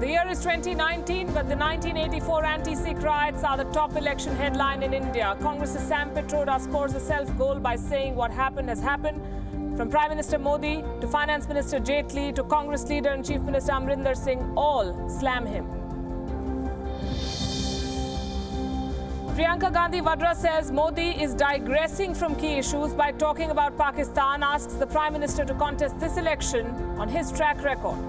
The year is 2019, but the 1984 anti-Sikh riots are the top election headline in India. Congress's Sam Pitroda scores a self-goal by saying what happened has happened. From Prime Minister Modi to Finance Minister Jaitley to Congress leader and Chief Minister Amrinder Singh, all slam him. Priyanka Gandhi Vadra says Modi is digressing from key issues by talking about Pakistan, asks the Prime Minister to contest this election on his track record.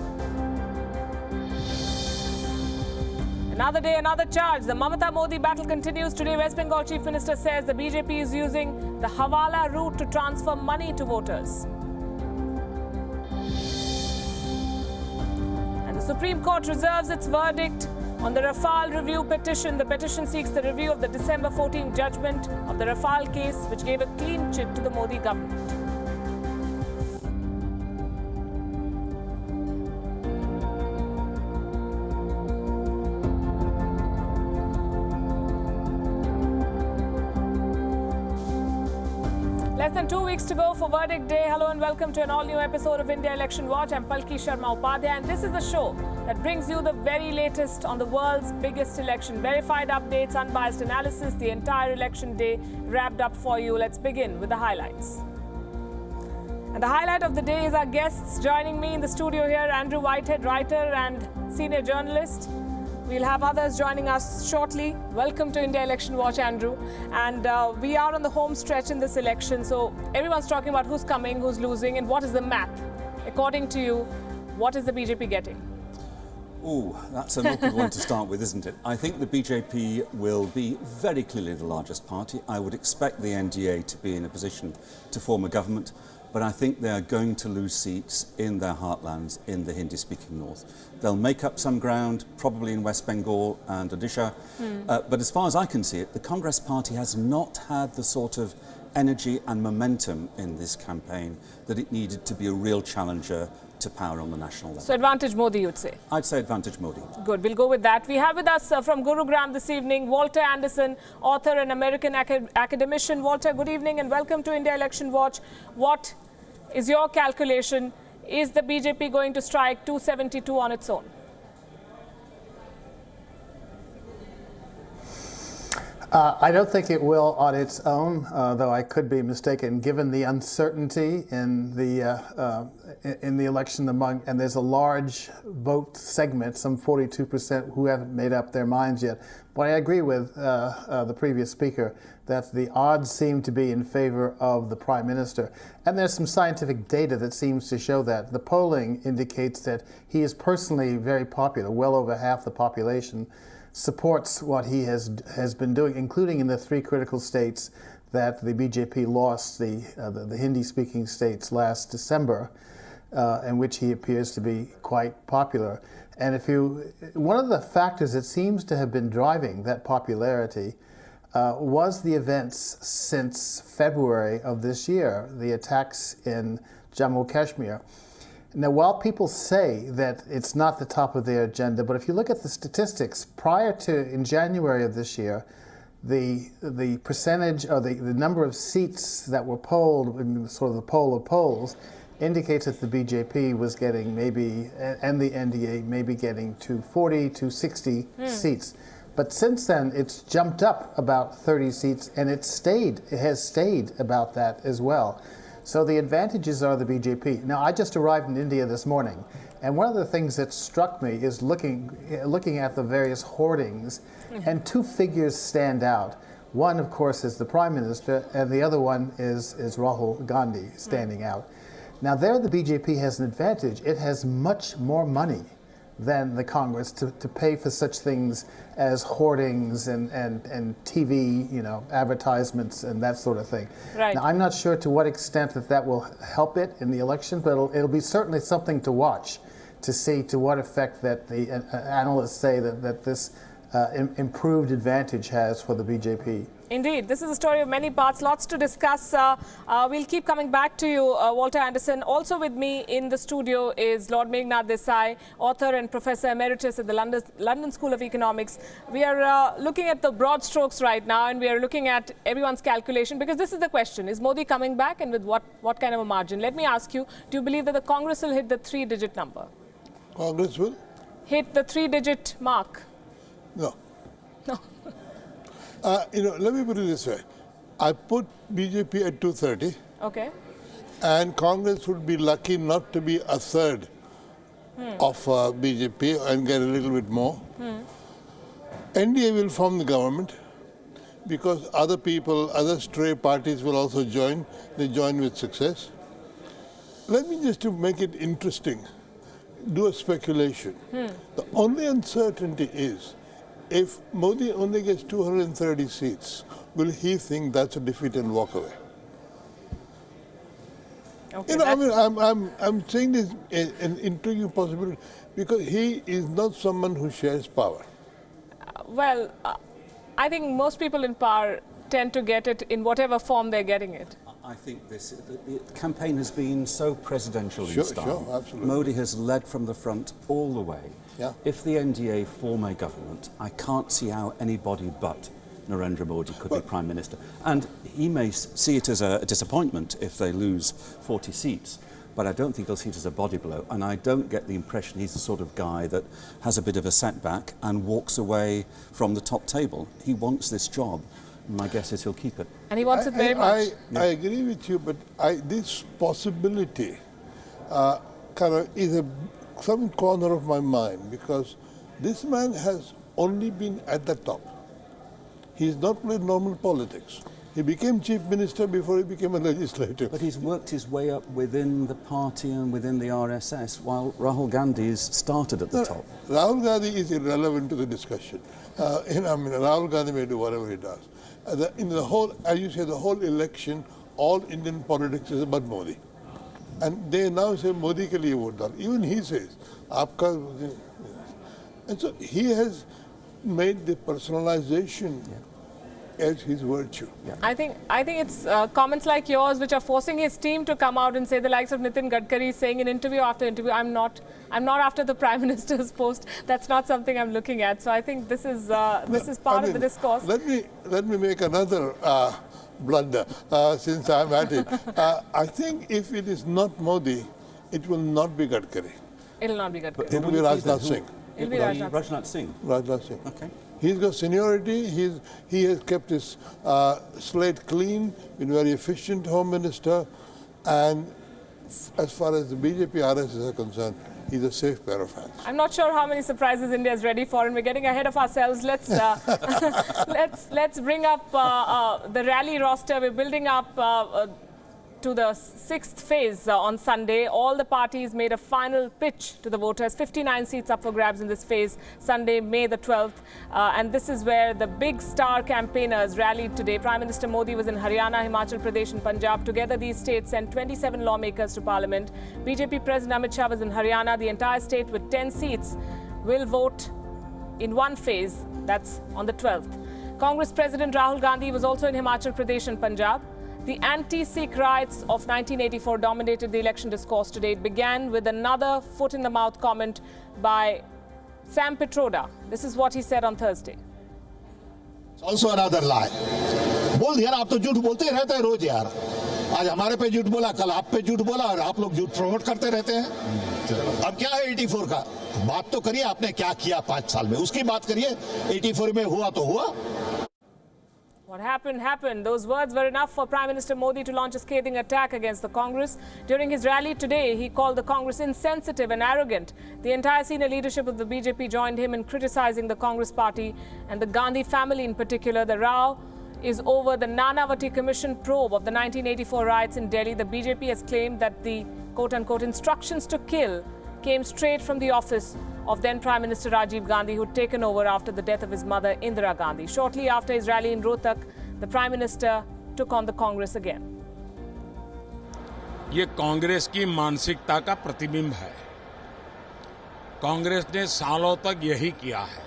Another day, another charge. The Mamata Modi battle continues. Today, West Bengal Chief Minister says the BJP is using the Hawala route to transfer money to voters. And the Supreme Court reserves its verdict on the Rafale review petition. The petition seeks the review of the December 14 judgment of the Rafale case, which gave a clean chit to the Modi government. Less than 2 weeks to go for verdict day. Hello and welcome to an all-new episode of India Election Watch. I'm Palki Sharma Upadhyay, and this is the show that brings you the very latest on the world's biggest election. Verified updates, unbiased analysis, the entire election day wrapped up for you. Let's begin with the highlights. And the highlight of the day is our guests joining me in the studio here. Andrew Whitehead, writer and senior journalist. We'll have others joining us shortly. Welcome to India Election Watch, Andrew. And we are on the home stretch in this election, so everyone's talking about who's coming, who's losing, and what is the map. According to you, what is the BJP getting? Oh, that's an awkward one to start with, isn't it? I think the BJP will be very clearly the largest party. I would expect the NDA to be in a position to form a government, but I think they are going to lose seats in their heartlands in the Hindi-speaking north. They'll make up some ground, probably in West Bengal and Odisha. But as far as I can see it, the Congress party has not had the sort of energy and momentum in this campaign that it needed to be a real challenger to power on the national level. So advantage Modi, you'd say? I'd say advantage Modi. Good, we'll go with that. We have with us from Gurugram this evening, Walter Anderson, author and American academician. Walter, good evening and welcome to India Election Watch. What is your calculation? Is the BJP going to strike 272 on its own? I don't think it will on its own, though I could be mistaken, given the uncertainty in the election and there's a large vote segment, some 42%, who haven't made up their minds yet. But I agree with the previous speaker that the odds seem to be in favor of the Prime Minister. And there's some scientific data that seems to show that. The polling indicates that he is personally very popular. Well over half the population supports what he has been doing, including in the 3 critical states that the BJP lost, the Hindi-speaking states last December, in which he appears to be quite popular. And one of the factors that seems to have been driving that popularity was the events since February of this year, the attacks in Jammu Kashmir. Now, while people say that it's not the top of their agenda, but if you look at the statistics, in January of this year, the percentage or the number of seats that were polled in sort of the poll of polls indicates that the BJP was getting and the NDA maybe getting 240, 260 seats. But since then, it's jumped up about 30 seats, and it has stayed about that as well. So the advantages are the BJP. Now, I just arrived in India this morning, and one of the things that struck me is looking at the various hoardings, and 2 figures stand out. One, of course, is the Prime Minister, and the other one is Rahul Gandhi standing out. Now, there the BJP has an advantage. It has much more money than the Congress to pay for such things as hoardings and TV, advertisements and that sort of thing. Right. Now, I'm not sure to what extent that will help it in the election, but it'll be certainly something to watch to see to what effect that the analysts say that this improved advantage has for the BJP. Indeed, this is a story of many parts, lots to discuss. We'll keep coming back to you, Walter Anderson. Also with me in the studio is Lord Meghnad Desai, author and Professor Emeritus at the London School of Economics. We are looking at the broad strokes right now, and we are looking at everyone's calculation, because this is the question. Is Modi coming back, and with what kind of a margin? Let me ask you, do you believe that the Congress will hit the 3-digit number? Congress will? hit the 3-digit mark? No. No. Let me put it this way. I put BJP at 230, Okay. and Congress would be lucky not to be a third of BJP and get a little bit more. NDA will form the government because other people, other stray parties will also join. They join with success. Let me just to make it interesting, do a speculation. The only uncertainty is, if Modi only gets 230 seats, will he think that's a defeat and walk away? Okay. I'm saying this an intriguing possibility because he is not someone who shares power. Well, I think most people in power tend to get it in whatever form they're getting it. I think the campaign has been so presidential in style. Sure, absolutely. Modi has led from the front all the way. Yeah. If the NDA form a government, I can't see how anybody but Narendra Modi could be Prime Minister. And he may see it as a disappointment if they lose 40 seats, but I don't think he'll see it as a body blow. And I don't get the impression he's the sort of guy that has a bit of a setback and walks away from the top table. He wants this job. My guess is he'll keep it. And he wants it very much. I agree with you, but this possibility kind of is some corner of my mind because this man has only been at the top. He's not played normal politics. He became chief minister before he became a legislator. But he's worked his way up within the party and within the RSS, while Rahul Gandhi's started at the top. Rahul Gandhi is irrelevant to the discussion. Rahul Gandhi may do whatever he does. In the whole, as you say, the whole election, all Indian politics is about Modi. And they now say, Modi ke liye vote dal. Even he says, aapka... And so he has made the personalization as his virtue. Yeah. I think it's comments like yours which are forcing his team to come out and say, the likes of Nitin Gadkari saying in interview after interview, I'm not after the Prime Minister's post. That's not something I'm looking at. So I think this is part of the discourse. Let me make another blunder since I'm at it. I think if it is not Modi, it will not be Gadkari. It'll not be Gadkari. It will be Rajnath Singh. It'll be Rajnath Singh. Rajnath Singh. Okay. He's got seniority. He has kept his slate clean, been very efficient Home Minister, and as far as the BJP RSS are concerned, he's a safe pair of hands. I'm not sure how many surprises India is ready for, and we're getting ahead of ourselves. Let's let's bring up the rally roster. We're building up to the 6th phase on Sunday. All the parties made a final pitch to the voters. 59 seats up for grabs in this phase, Sunday, May the 12th. And this is where the big star campaigners rallied today. Prime Minister Modi was in Haryana, Himachal Pradesh and Punjab. Together, these states sent 27 lawmakers to Parliament. BJP President Amit Shah was in Haryana. The entire state with 10 seats will vote in one phase. That's on the 12th. Congress President Rahul Gandhi was also in Himachal Pradesh and Punjab. The anti-Sikh riots of 1984 dominated the election discourse today. It began with another foot-in-the-mouth comment by Sam Pitroda. This is what he said on Thursday. It's also another lie. बोल यार आप तो झूठ बोलते ही रहते हैं रोज यार. आज हमारे पे झूठ बोला, कल आप पे झूठ बोला और आप लोग झूठ प्रमोट करते रहते हैं. अब क्या है 84 का? बात तो करिए आपने क्या किया 5 साल में. उसकी बात करिए. 84 में हुआ तो हुआ. What happened, happened. Those words were enough for Prime Minister Modi to launch a scathing attack against the Congress. During his rally today, he called the Congress insensitive and arrogant. The entire senior leadership of the BJP joined him in criticizing the Congress party and the Gandhi family in particular. The row is over the Nanavati Commission probe of the 1984 riots in Delhi. The BJP has claimed that the quote-unquote instructions to kill came straight from the office of then Prime Minister Rajiv Gandhi, who'd taken over after the death of his mother, Indira Gandhi. Shortly after his rally in Rohtak, the Prime Minister took on the Congress again. ये कांग्रेस की मानसिकता का प्रतिबिंब है. कांग्रेस ने सालों तक यही किया है.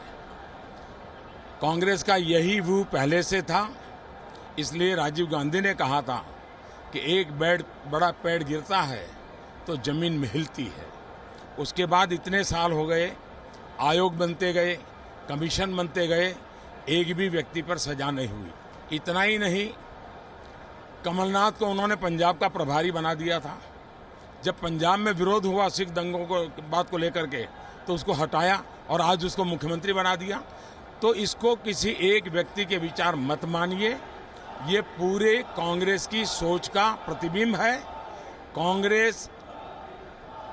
कांग्रेस का यही व्यू पहले से था. इसलिए राजीव गांधी ने कहा था कि एक बड़ा पेड़ गिरता है तो जमीन में हिलती है. उसके बाद इतने साल हो गए, आयोग बनते गए, कमीशन बनते गए, एक भी व्यक्ति पर सजा नहीं हुई. इतना ही नहीं, कमलनाथ को उन्होंने पंजाब का प्रभारी बना दिया था. जब पंजाब में विरोध हुआ सिख दंगों को बात को लेकर के, तो उसको हटाया और आज उसको मुख्यमंत्री बना दिया। तो इसको किसी एक व्यक्ति के विचार मत मानिए, ये पूरे कांग्रेस की सोच का प्रतिबिंब है। कांग्रेस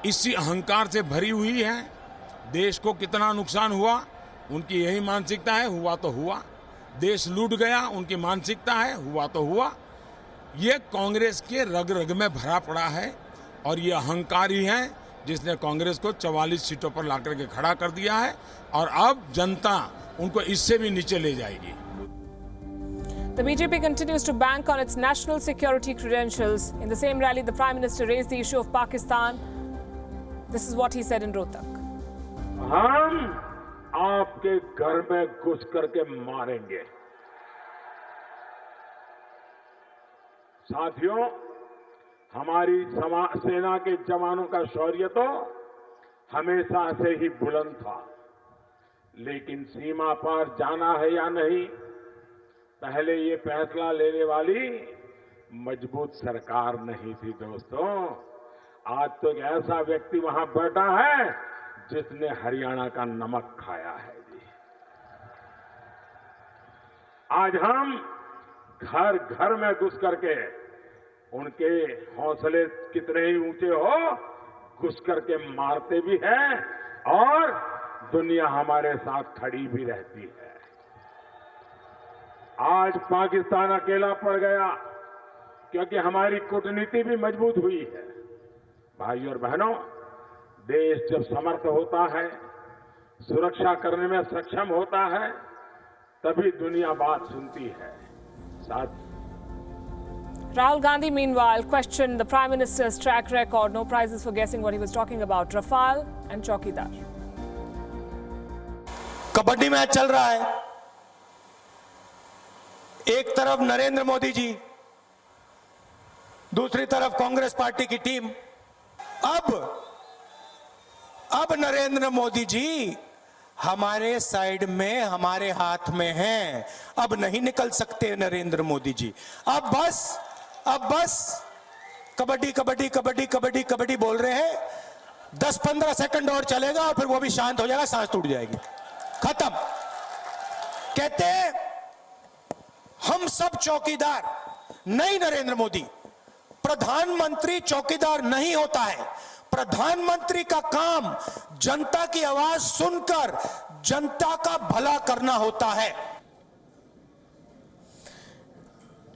इसी अहंकार से भरी हुई है। देश को कितना नुकसान हुआ, उनकी यही मानसिकता है, हुआ तो हुआ। देश लूट गया, उनकी मानसिकता है, हुआ तो हुआ। ये कांग्रेस के रग रग में भरा पड़ा है और ये अहंकार ही है जिसने कांग्रेस को 44 सीटों पर लाकर के खड़ा कर दिया है और अब जनता उनको इससे भी नीचे ले जाएगी। The BJP continues to bank on its national security credentials. In the same rally, the Prime Minister raised the issue of Pakistan. This is what he said in Rohtak. हम आपके घर में घुस करके मारेंगे। साथियों, हमारी सेना के जवानों का शौर्य तो हमेशा से ही बुलंद था, लेकिन सीमा पार जाना है या नहीं, पहले ये फैसला लेने वाली मजबूत सरकार नहीं थी। दोस्तों, आज तो एक ऐसा व्यक्ति वहां बैठा है जिसने हरियाणा का नमक खाया है जी। आज हम घर घर में घुस करके, उनके हौसले कितने ही ऊंचे हो, घुस करके मारते भी हैं और दुनिया हमारे साथ खड़ी भी रहती है। आज पाकिस्तान अकेला पड़ गया क्योंकि हमारी कूटनीति भी मजबूत हुई है। भाई और बहनों, देश जब समर्थ होता है, सुरक्षा करने में सक्षम होता है, तभी दुनिया बात सुनती है। साथ Rahul Gandhi, meanwhile, questioned the Prime Minister's track record. No prizes for guessing what he was talking about. Rafale and Chaukidar. Kabaddi match चल रहा है। एक तरफ नरेंद्र मोदी जी, दूसरी तरफ कांग्रेस पार्टी की टीम। अब नरेंद्र मोदी जी हमारे साइड में, हमारे हाथ में हैं। अब नहीं निकल सकते नरेंद्र मोदी जी। अब बस कबड्डी कबड्डी कबड्डी कबड्डी कबड्डी बोल रहे हैं। 10-15 सेकंड और चलेगा और फिर वो भी शांत हो जाएगा, सांस टूट जाएगी, खत्म। कहते हैं हम सब चौकीदार। नहीं नरेंद्र मोदी, प्रधानमंत्री चौकीदार नहीं होता है। प्रधानमंत्री का काम जनता की आवाज सुनकर जनता का भला करना होता है।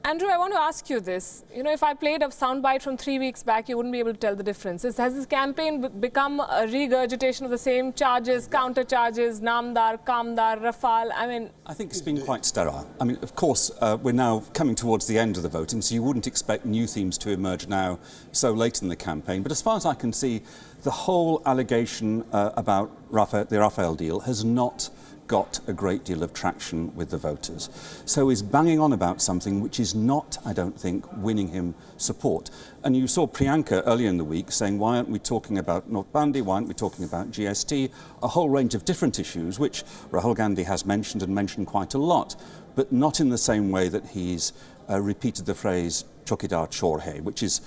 Andrew, I want to ask you this. You know, if I played a soundbite from 3 weeks back, you wouldn't be able to tell the difference. Has this campaign become a regurgitation of the same charges, counter charges, Namdar, Kamdar, Rafale? I mean, I think it's been quite sterile. I mean, of course, we're now coming towards the end of the voting, so you wouldn't expect new themes to emerge now so late in the campaign. But as far as I can see, the whole allegation about the Rafale deal has not got a great deal of traction with the voters. So he's banging on about something which is not, I don't think, winning him support. And you saw Priyanka earlier in the week saying, why aren't we talking about North Bandi, why aren't we talking about GST, a whole range of different issues which Rahul Gandhi has mentioned and mentioned quite a lot, but not in the same way that he's repeated the phrase Chokidar Chor Hai, which is,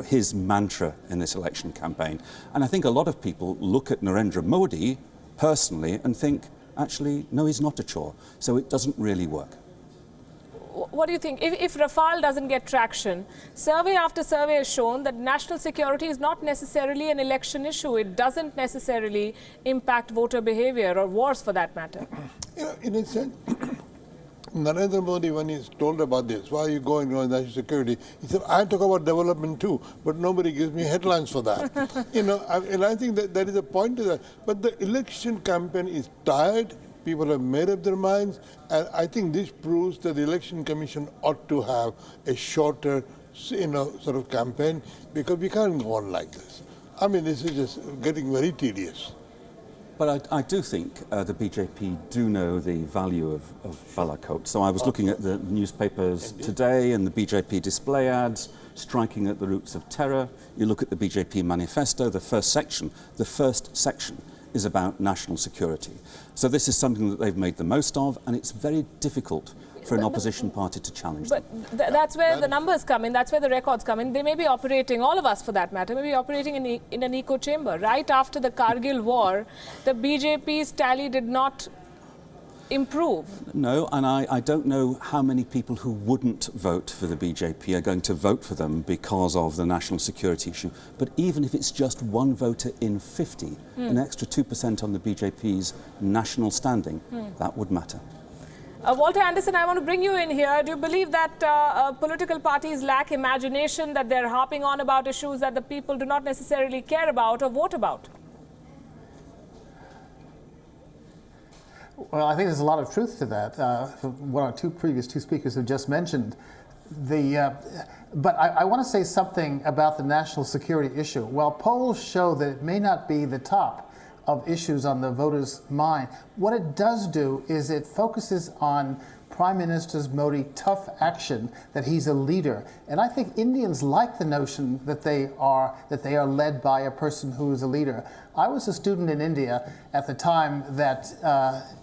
his mantra in this election campaign. And I think a lot of people look at Narendra Modi personally and think, actually, no, he's not a chore, so it doesn't really work. what do you think? If Rafale doesn't get traction, survey after survey has shown that national security is not necessarily an election issue. It doesn't necessarily impact voter behavior or wars for that matter. In a sense, Narendra Modi, when he's told about this, why are you going on national security? He said, I talk about development too, but nobody gives me headlines for that. And I think that there is a point to that. But the election campaign is tired. People have made up their minds. And I think this proves that the Election Commission ought to have a shorter, sort of campaign, because we can't go on like this. I mean, this is just getting very tedious. But I do think the BJP do know the value of Balakot. So I was looking at the newspapers today and the BJP display ads, striking at the roots of terror. You look at the BJP manifesto, the first section is about national security. So this is something that they've made the most of, and it's very difficult for an opposition party to challenge but them. that's where the numbers come in, that's where the records come in. They may be operating, all of us for that matter, may be operating in an echo chamber. Right after the Kargil war, the BJP's tally did not improve. No, and I don't know how many people who wouldn't vote for the BJP are going to vote for them because of the national security issue. But even if it's just one voter in 50, an extra 2% on the BJP's national standing, that would matter. Walter Anderson, I want to bring you in here. Do you believe that political parties lack imagination, that they're harping on about issues that the people do not necessarily care about or vote about? Well, I think there's a lot of truth to that. What our previous two speakers have just mentioned. But I want to say something about the national security issue. While polls show that it may not be the top of issues on the voters' mind, what it does do is it focuses on Prime Minister Modi tough action, that he's a leader. And I think Indians like the notion that they are led by a person who is a leader. I was a student in India at the time that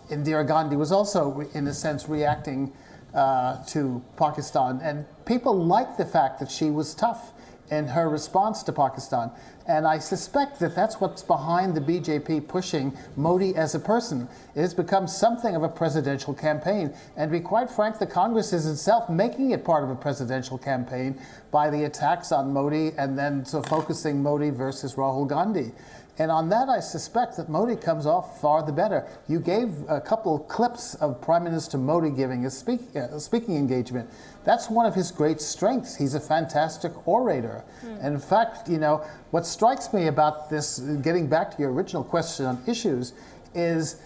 Indira Gandhi was also, in a sense, reacting to Pakistan. And people liked the fact that she was tough in her response to Pakistan. And I suspect that that's what's behind the BJP pushing Modi as a person. It has become something of a presidential campaign. And to be quite frank, the Congress is itself making it part of a presidential campaign by the attacks on Modi and then focusing Modi versus Rahul Gandhi. And on that, I suspect that Modi comes off far the better. You gave a couple clips of Prime Minister Modi giving a speaking engagement. That's one of his great strengths. He's a fantastic orator. And in fact, what strikes me about this, getting back to your original question on issues, is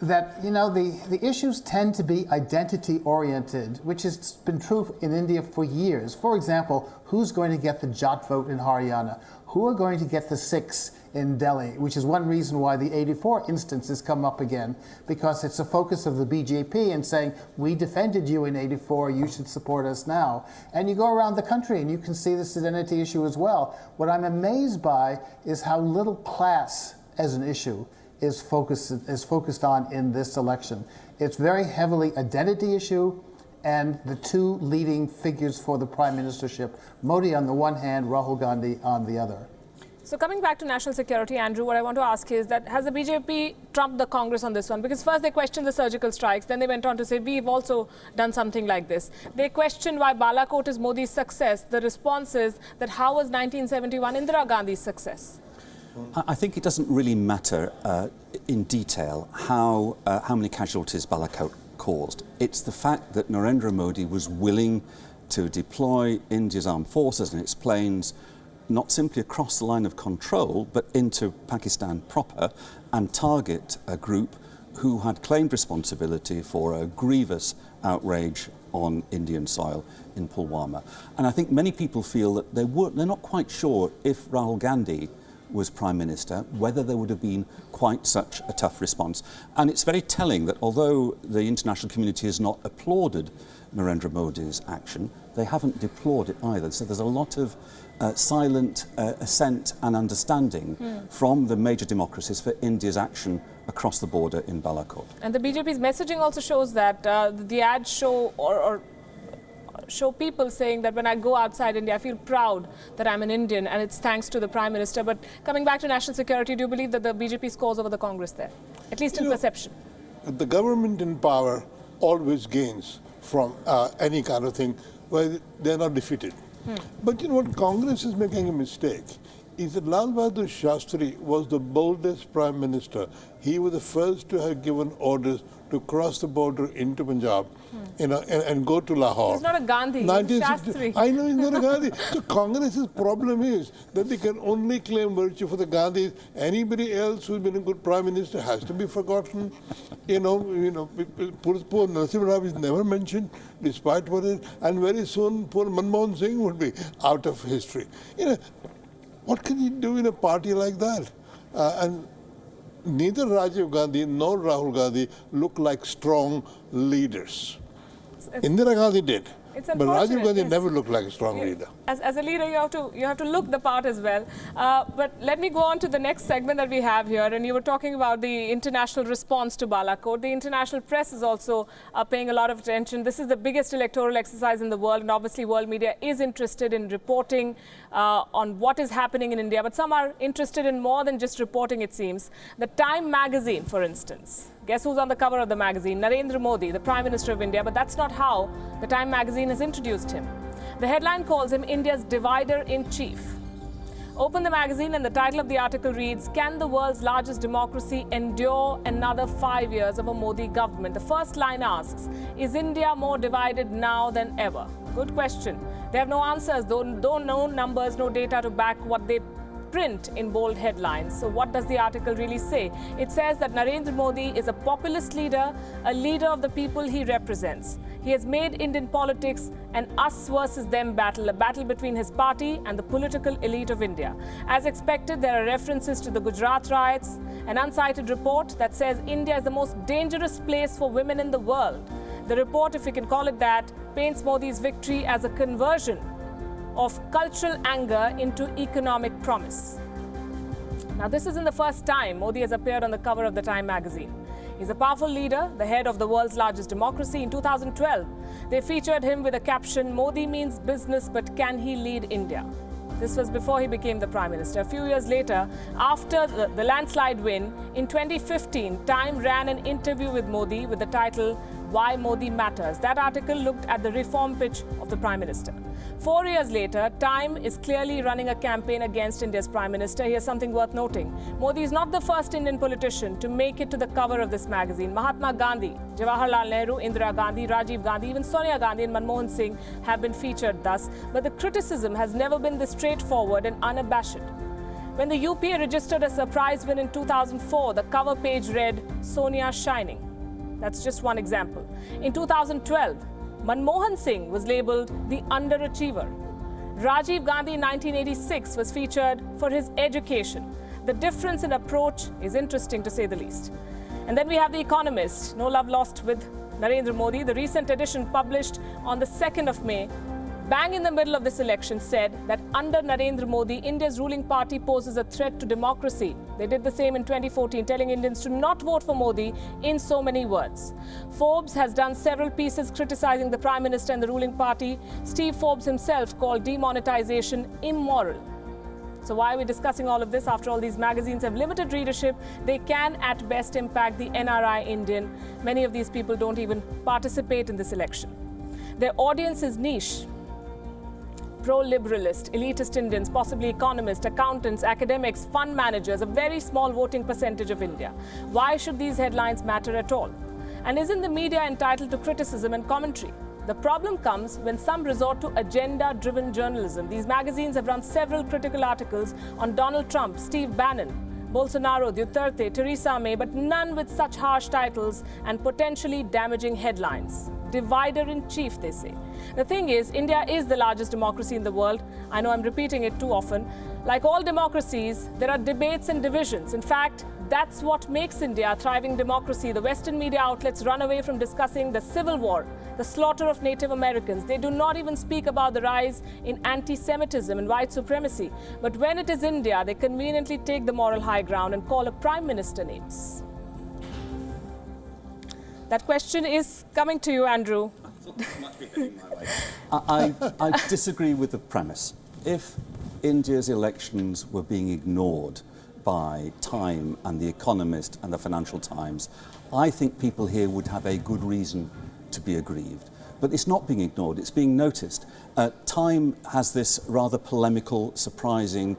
that the issues tend to be identity-oriented, which has been true in India for years. For example, who's going to get the Jat vote in Haryana? Who are going to get the Sikhs in Delhi, which is one reason why the 84 instance has come up again, because it's a focus of the BJP and saying, we defended you in 84, you should support us now. And you go around the country and you can see this identity issue as well. What I'm amazed by is how little class as an issue is focused on in this election. It's very heavily identity issue, and the two leading figures for the prime ministership, Modi on the one hand, Rahul Gandhi on the other. So coming back to national security, Andrew, what I want to ask is that has the BJP trumped the Congress on this one? Because first they questioned the surgical strikes, then they went on to say, we've also done something like this. They questioned why Balakot is Modi's success. The response is that how was 1971 Indira Gandhi's success? I think it doesn't really matter in detail how many casualties Balakot caused. It's the fact that Narendra Modi was willing to deploy India's armed forces and its planes not simply across the line of control, but into Pakistan proper, and target a group who had claimed responsibility for a grievous outrage on Indian soil in Pulwama. And I think many people feel that they're not quite sure if Rahul Gandhi was Prime Minister, whether there would have been quite such a tough response. And it's very telling that although the international community has not applauded Narendra Modi's action, they haven't deplored it either. So there's a lot of silent assent and understanding from the major democracies for India's action across the border in Balakot. And the BJP's messaging also shows that the ads show or show people saying that when I go outside India, I feel proud that I'm an Indian, and it's thanks to the Prime Minister. But coming back to national security, do you believe that the BJP scores over the Congress there, at least in perception? The government in power always gains from any kind of thing where they're not defeated. But you know what, Congress is making a mistake. Is that Lal Bahadur Shastri was the boldest Prime Minister. He was the first to have given orders to cross the border into Punjab and go to Lahore. He's not a Gandhi, he's a Shastri. I know he's not a Gandhi. So Congress's problem is that they can only claim virtue for the Gandhis. Anybody else who's been a good Prime Minister has to be forgotten. Poor Narasimha Rao is never mentioned, despite what it is. And very soon, poor Manmohan Singh would be out of history. What can you do in a party like that? And neither Rajiv Gandhi nor Rahul Gandhi look like strong leaders. Indira Gandhi did. It's But unfortunate. Rajiv Gandhi yes. never looked like a strong leader. As a leader, you have to look the part as well. But let me go on to the next segment that we have here. And you were talking about the international response to Balakot. The international press is also paying a lot of attention. This is the biggest electoral exercise in the world, and obviously world media is interested in reporting on what is happening in India. But some are interested in more than just reporting, it seems. The Time magazine, for instance. Guess who's on the cover of the magazine? Narendra Modi, the Prime Minister of India. But that's not how the Time magazine has introduced him. The headline calls him India's divider-in-chief. Open the magazine and the title of the article reads, "Can the world's largest democracy endure another 5 years of a Modi government?" The first line asks, is India more divided now than ever? Good question. They have no answers, no numbers, no data to back what they print in bold headlines. So what does the article really say? It says that Narendra Modi is a populist leader, a leader of the people he represents. He has made Indian politics an us versus them battle, a battle between his party and the political elite of India. As expected, there are references to the Gujarat riots, an uncited report that says India is the most dangerous place for women in the world. The report, if we can call it that, paints Modi's victory as a conversion of cultural anger into economic promise. Now, this isn't the first time Modi has appeared on the cover of the Time magazine. He's a powerful leader, the head of the world's largest democracy. In 2012, they featured him with a caption, "Modi means business, but can he lead India?" This was before he became the Prime Minister. A few years later, after the landslide win, in 2015, Time ran an interview with Modi with the title, "Why Modi Matters." That article looked at the reform pitch of the Prime Minister. 4 years later, Time is clearly running a campaign against India's Prime Minister. Here's something worth noting. Modi is not the first Indian politician to make it to the cover of this magazine. Mahatma Gandhi, Jawaharlal Nehru, Indira Gandhi, Rajiv Gandhi, even Sonia Gandhi and Manmohan Singh have been featured thus. But the criticism has never been this straightforward and unabashed. When the UPA registered a surprise win in 2004, the cover page read, "Sonia shining." That's just one example. In 2012, Manmohan Singh was labelled the underachiever. Rajiv Gandhi in 1986 was featured for his education. The difference in approach is interesting to say the least. And then we have The Economist, no love lost with Narendra Modi. The recent edition published on the 2nd of May, bang in the middle of this election, said that under Narendra Modi, India's ruling party poses a threat to democracy. They did the same in 2014, telling Indians to not vote for Modi in so many words. Forbes has done several pieces criticizing the Prime Minister and the ruling party. Steve Forbes himself called demonetization immoral. So why are we discussing all of this? After all, these magazines have limited readership. They can at best impact the NRI Indian. Many of these people don't even participate in this election. Their audience is niche. Pro-liberalist, elitist Indians, possibly economists, accountants, academics, fund managers, a very small voting percentage of India. Why should these headlines matter at all? And isn't the media entitled to criticism and commentary? The problem comes when some resort to agenda-driven journalism. These magazines have run several critical articles on Donald Trump, Steve Bannon, Bolsonaro, Duterte, Theresa May, but none with such harsh titles and potentially damaging headlines. Divider-in-chief, they say. The thing is, India is the largest democracy in the world. I know I'm repeating it too often. Like all democracies, there are debates and divisions. In fact, that's what makes India a thriving democracy. The Western media outlets run away from discussing the civil war, the slaughter of Native Americans. They do not even speak about the rise in anti-Semitism and white supremacy. But when it is India, they conveniently take the moral high ground and call a prime minister names. That question is coming to you, Andrew. I disagree with the premise. If India's elections were being ignored by Time and The Economist and the Financial Times, I think people here would have a good reason to be aggrieved. But it's not being ignored, it's being noticed. Time has this rather polemical, surprising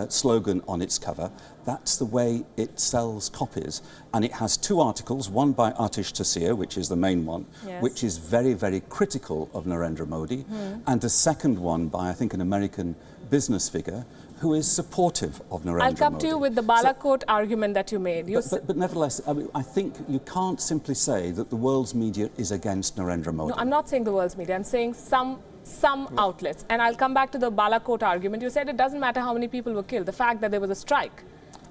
slogan on its cover. That's the way it sells copies. And it has two articles, one by Atish Taseer, which is the main one, yes, which is very, very critical of Narendra Modi, and a second one by, I think, an American business figure who is supportive of Narendra Modi. I'll come to you with the Balakot argument that you made. But nevertheless, I think you can't simply say that the world's media is against Narendra Modi. No, I'm not saying the world's media. I'm saying some outlets. And I'll come back to the Balakot argument. You said it doesn't matter how many people were killed. The fact that there was a strike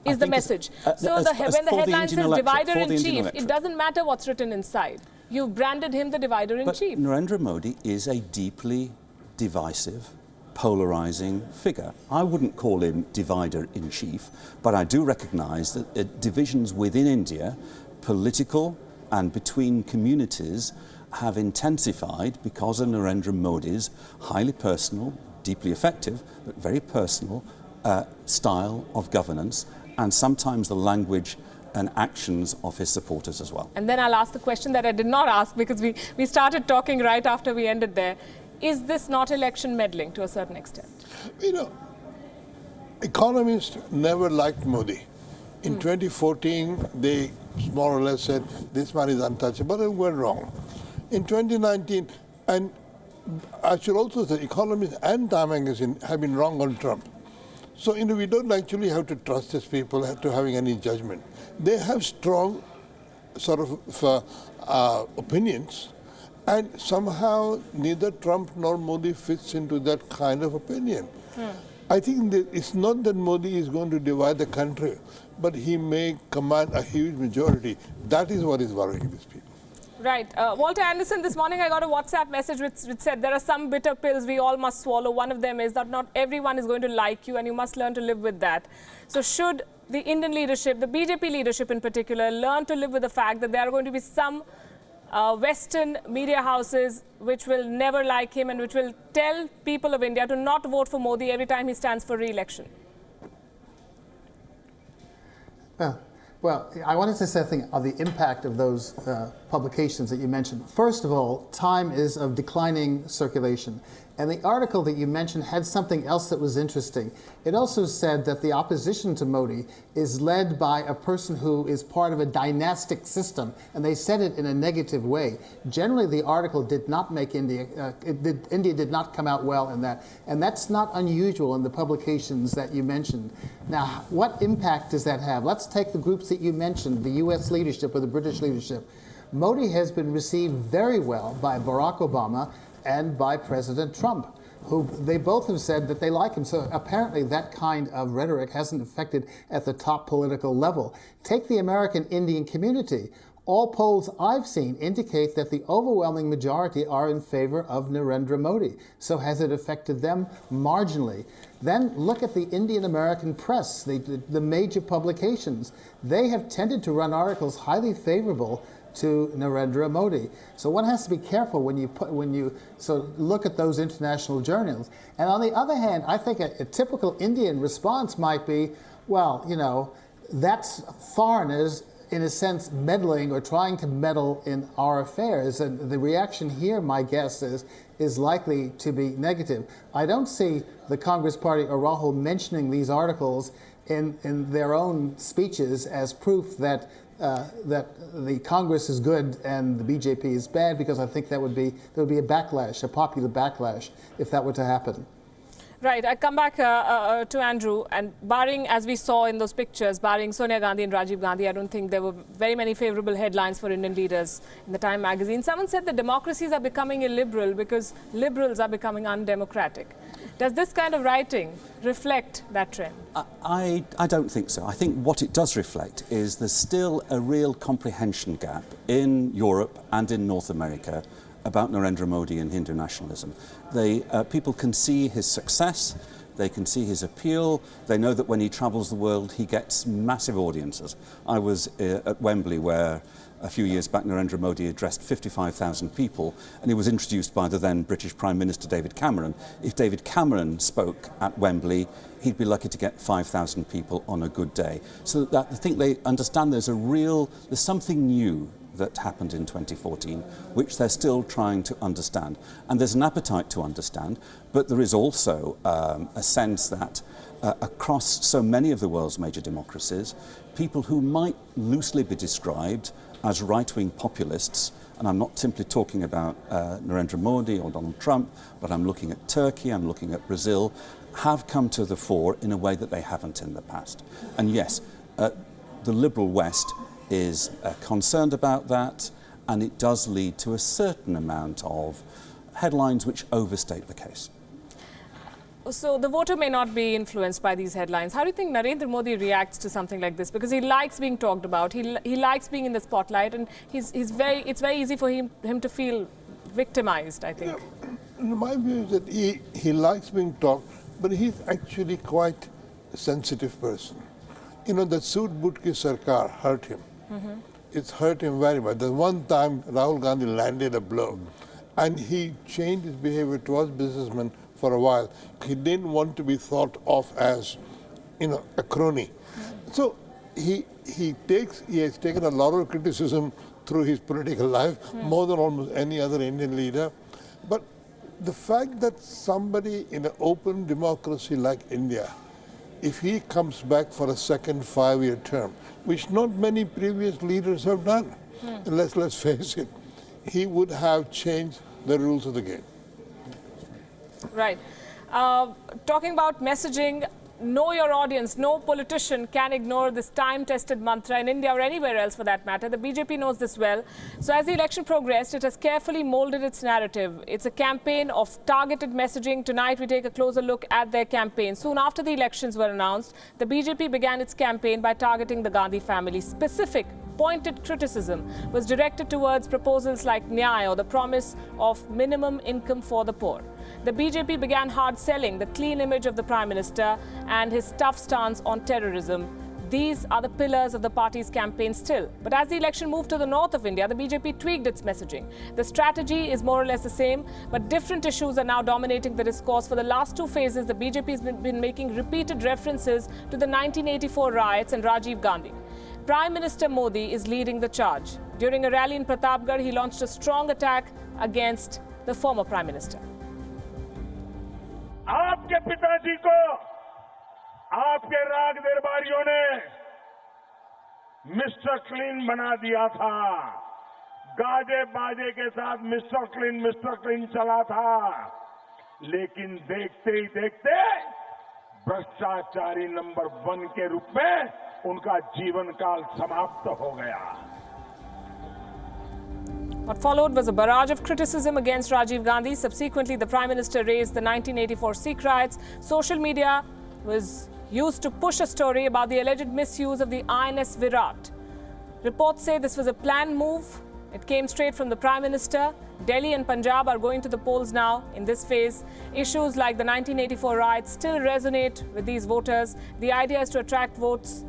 is the message. So when the headline says divider-in-chief, it doesn't matter what's written inside. you've branded him the divider-in-chief. Narendra Modi is a deeply divisive, polarizing figure. I wouldn't call him divider-in-chief, but I do recognize that divisions within India, political and between communities, have intensified because of Narendra Modi's highly personal, deeply effective, but very personal style of governance, and sometimes the language and actions of his supporters as well. And then I'll ask the question that I did not ask, because we started talking right after we ended there. Is this not election meddling to a certain extent? You know, economists never liked Modi. In 2014, they more or less said, this man is untouchable, and went wrong. In 2019, and I should also say, economists and Time Magazine have been wrong on Trump. So, you know, we don't actually have to trust these people to having any judgment. They have strong sort of opinions, and somehow neither Trump nor Modi fits into that kind of opinion. I think that it's not that Modi is going to divide the country, but he may command a huge majority. That is what is worrying these people. Right. Walter Anderson, this morning I got a WhatsApp message which said there are some bitter pills we all must swallow. One of them is that not everyone is going to like you, and you must learn to live with that. So should the Indian leadership, the BJP leadership in particular, learn to live with the fact that there are going to be some Western media houses which will never like him and which will tell people of India to not vote for Modi every time he stands for re-election? Well, I wanted to say something on the impact of those publications that you mentioned. First of all, Time is of declining circulation. And the article that you mentioned had something else that was interesting. It also said that the opposition to Modi is led by a person who is part of a dynastic system, and they said it in a negative way. Generally, the article did not make India, India did not come out well in that, and that's not unusual in the publications that you mentioned. Now, what impact does that have? Let's take the groups that you mentioned, the US leadership or the British leadership. Modi has been received very well by Barack Obama and by President Trump, who they both have said that they like him. So apparently that kind of rhetoric hasn't affected at the top political level. Take the American Indian community. All polls I've seen indicate that the overwhelming majority are in favor of Narendra Modi. So has it affected them? Marginally. Then look at the Indian American press, the major publications. They have tended to run articles highly favorable to Narendra Modi. So one has to be careful when you look at those international journals. And on the other hand, I think a typical Indian response might be, well, you know, that's foreigners in a sense meddling or trying to meddle in our affairs. And the reaction here, my guess is likely to be negative. I don't see the Congress Party or Rahul mentioning these articles in their own speeches as proof that the Congress is good and the BJP is bad, because I think there would be a backlash, a popular backlash, if that were to happen. Right. I come back to Andrew, and barring, as we saw in those pictures, barring Sonia Gandhi and Rajiv Gandhi, I don't think there were very many favorable headlines for Indian leaders in the Time magazine. Someone said that democracies are becoming illiberal because liberals are becoming undemocratic. Does this kind of writing reflect that trend? I don't think so. I think what it does reflect is there's still a real comprehension gap in Europe and in North America about Narendra Modi and Hindu nationalism. People can see his success, they can see his appeal, they know that when he travels the world he gets massive audiences. I was at Wembley where a few years back Narendra Modi addressed 55,000 people, and he was introduced by the then British Prime Minister David Cameron. If David Cameron spoke at Wembley, he'd be lucky to get 5,000 people on a good day. So that I think they understand there's something new that happened in 2014, which they're still trying to understand. And there's an appetite to understand, but there is also a sense that across so many of the world's major democracies, people who might loosely be described as right-wing populists, and I'm not simply talking about Narendra Modi or Donald Trump, but I'm looking at Turkey, I'm looking at Brazil, have come to the fore in a way that they haven't in the past. And yes, the liberal West is concerned about that, and it does lead to a certain amount of headlines which overstate the case. So the voter may not be influenced by these headlines. How do you think Narendra Modi reacts to something like this? Because he likes being talked about. He likes being in the spotlight, and it's very easy for him to feel victimized, I think. Yeah, my view is that he likes being talked, but he's actually quite a sensitive person. You know, the Sood Butki Sarkar hurt him. Mm-hmm. It's hurt him very much. There's one time Rahul Gandhi landed a blow, and he changed his behavior towards businessmen for a while. He didn't want to be thought of as, you know, a crony. Mm-hmm. So he has taken a lot of criticism through his political life, more than almost any other Indian leader. But the fact that somebody in an open democracy like India, if he comes back for a second 5-year term, which not many previous leaders have done, and let's face it, he would have changed the rules of the game. Right. Talking about messaging, know your audience. No politician can ignore this time-tested mantra in India or anywhere else for that matter. The BJP knows this well. So as the election progressed, it has carefully molded its narrative. It's a campaign of targeted messaging. Tonight we take a closer look at their campaign. Soon after the elections were announced, the BJP began its campaign by targeting the Gandhi family. Specific, pointed criticism was directed towards proposals like Nyaya, or the promise of minimum income for the poor. The BJP began hard selling the clean image of the Prime Minister and his tough stance on terrorism. These are the pillars of the party's campaign still. But as the election moved to the north of India, the BJP tweaked its messaging. The strategy is more or less the same, but different issues are now dominating the discourse. For the last two phases, the BJP has been making repeated references to the 1984 riots and Rajiv Gandhi. Prime Minister Modi is leading the charge. During a rally in Pratapgarh, he launched a strong attack against the former Prime Minister. आपके पिताजी को आपके राग दरबारियों ने mister clean बना दिया था। गाजे बाजे के साथ मिस्टर क्लीन चला था। लेकिन देखते ही देखते भ्रष्टाचारी नंबर 1 के रूप में उनका जीवन काल समाप्त हो गया। What followed was a barrage of criticism against Rajiv Gandhi. Subsequently, the Prime Minister raised the 1984 Sikh riots. Social media was used to push a story about the alleged misuse of the INS Virat. Reports say this was a planned move. It came straight from the Prime Minister. Delhi and Punjab are going to the polls now in this phase. Issues like the 1984 riots still resonate with these voters. The idea is to attract votes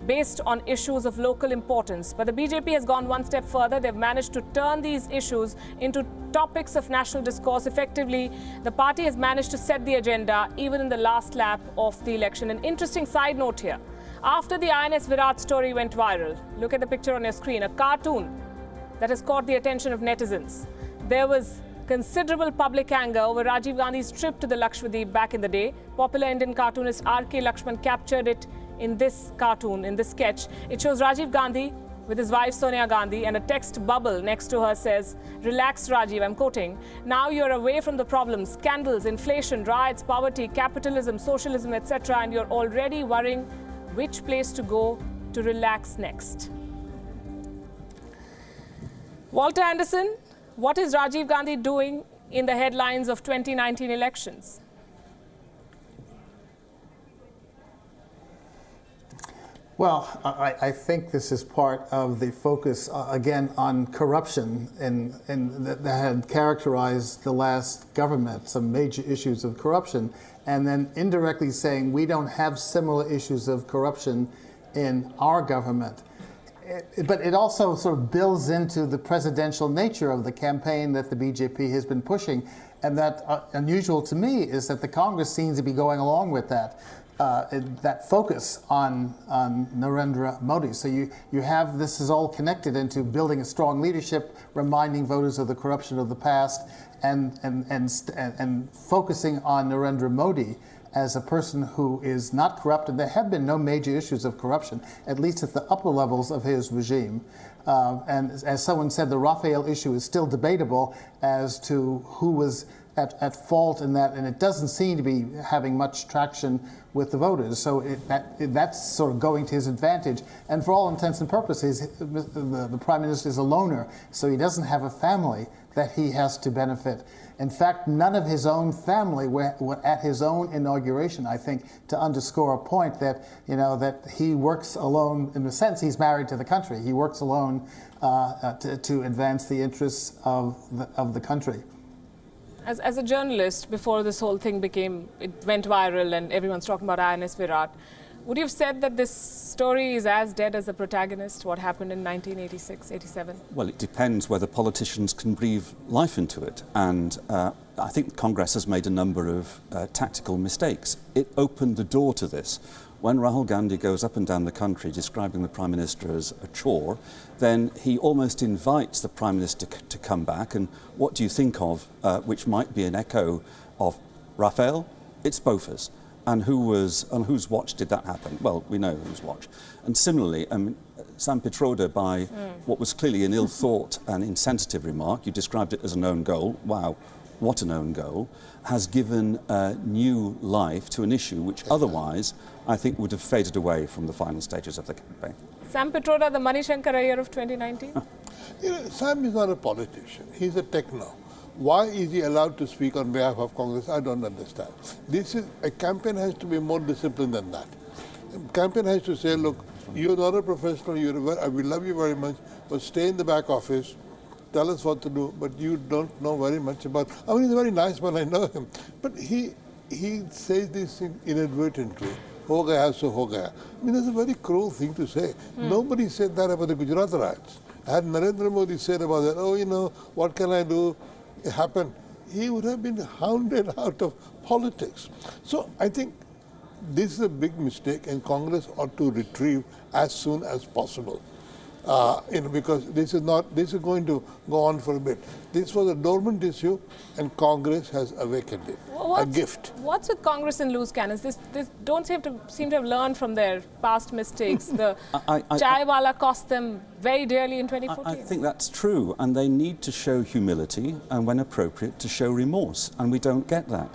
based on issues of local importance. But the BJP has gone one step further. They've managed to turn these issues into topics of national discourse. Effectively, the party has managed to set the agenda even in the last lap of the election. An interesting side note here. After the INS Virat story went viral, look at the picture on your screen, a cartoon that has caught the attention of netizens. There was considerable public anger over Rajiv Gandhi's trip to the Lakshadweep back in the day. Popular Indian cartoonist R.K. Lakshman captured it in this cartoon, in this sketch. It shows Rajiv Gandhi with his wife Sonia Gandhi, and a text bubble next to her says, "Relax Rajiv," I'm quoting, "now you're away from the problems, scandals, inflation, riots, poverty, capitalism, socialism, etc. and you're already worrying which place to go to relax next." Walter Anderson, what is Rajiv Gandhi doing in the headlines of 2019 elections? Well, I think this is part of the focus, again, on corruption and that had characterized the last government, some major issues of corruption, and then indirectly saying we don't have similar issues of corruption in our government. But it also sort of builds into the presidential nature of the campaign that the BJP has been pushing, and that unusual to me is that the Congress seems to be going along with that. That focus on Narendra Modi. So you have, this is all connected into building a strong leadership, reminding voters of the corruption of the past, and focusing on Narendra Modi as a person who is not corrupt. And there have been no major issues of corruption, at least at the upper levels of his regime. And as someone said, the Rafale issue is still debatable as to who was at fault in that, and it doesn't seem to be having much traction with the voters. So that's sort of going to his advantage. And for all intents and purposes, the Prime Minister is a loner, so he doesn't have a family that he has to benefit. In fact, none of his own family were at his own inauguration, I think, to underscore a point that, that he works alone. In a sense, he's married to the country. He works alone to advance the interests of the country. As a journalist, before this whole thing went viral and everyone's talking about INS Virat, would you have said that this story is as dead as the protagonist, what happened in 1986, 87? Well, it depends whether politicians can breathe life into it. And I think Congress has made a number of tactical mistakes. It opened the door to this. When Rahul Gandhi goes up and down the country describing the Prime Minister as a chore, then he almost invites the Prime Minister to come back. And what do you think of, which might be an echo of Rafael? It's Bofors. And on whose watch did that happen? Well, we know whose watch. And similarly, Sam Pitroda, by what was clearly an ill-thought and insensitive remark, you described it as an own goal. Wow, what an own goal, has given new life to an issue which otherwise, I think, would have faded away from the final stages of the campaign. Sam Pitroda, the Manishankar Iyer of 2019? Sam is not a politician. He's a techno. Why is he allowed to speak on behalf of Congress? I don't understand. A campaign has to be more disciplined than that. A campaign has to say, look, you're not a professional, we love you very much, but stay in the back office, tell us what to do, but you don't know very much about. I mean, he's a very nice man, I know him, but he says these things inadvertently. Ho gaya so ho gaya. I mean, that's a very cruel thing to say. Nobody said that about the Gujarat riots. Had Narendra Modi said about that, what can I do? It happened, he would have been hounded out of politics. So I think this is a big mistake, and Congress ought to retrieve as soon as possible. Because this is going to go on for a bit. This was a dormant issue, and Congress has awakened it. A gift. What's with Congress and loose cannons? This don't seem to have learned from their past mistakes. The Chaiwala cost them very dearly in 2014. I think that's true, and they need to show humility, and when appropriate, to show remorse, and we don't get that.